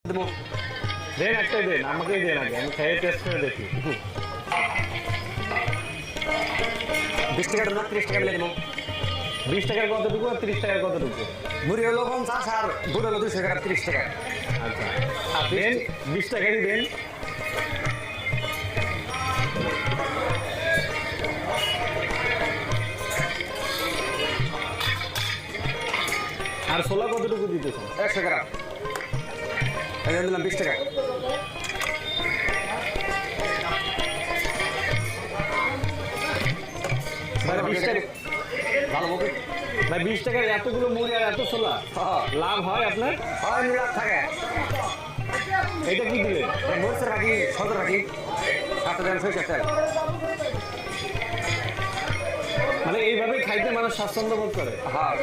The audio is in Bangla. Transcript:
দেবো দেন একটাই দেন, আমাকেই দেন আগে, আমি খেয়ে টেস্ট করে দেখি। 20 টাকাটা না 30 টাকা মিলে দেবো। 20 টাকার কতটুকু আর 30 টাকার কতটুকু? মুড়ি হলো 50 আর বুট হলো 200 টাকা 30 টাকা। আচ্ছা দেন, 20 টাকারই দেন। আর ছোলা কতটুকু দিতেছেন? 100 গ্রাম। এই দিলাম 20 টাকা। ভাই 20 টাকা, ভালো হবে। ভাই 20 টাকার এতগুলো মুড়ি আর এত ছোলা হ্যাঁ লাভ হয় আপনার? হয় মিলাদ থাকে। এটা কি দিলেন? মরচ রাখি 17 রাখি 7 গ্রাম সরিষার তেল। মানে এইভাবে খাইতে মানুষ স্বাচ্ছন্দ্য বোধ করে। হ্যাঁ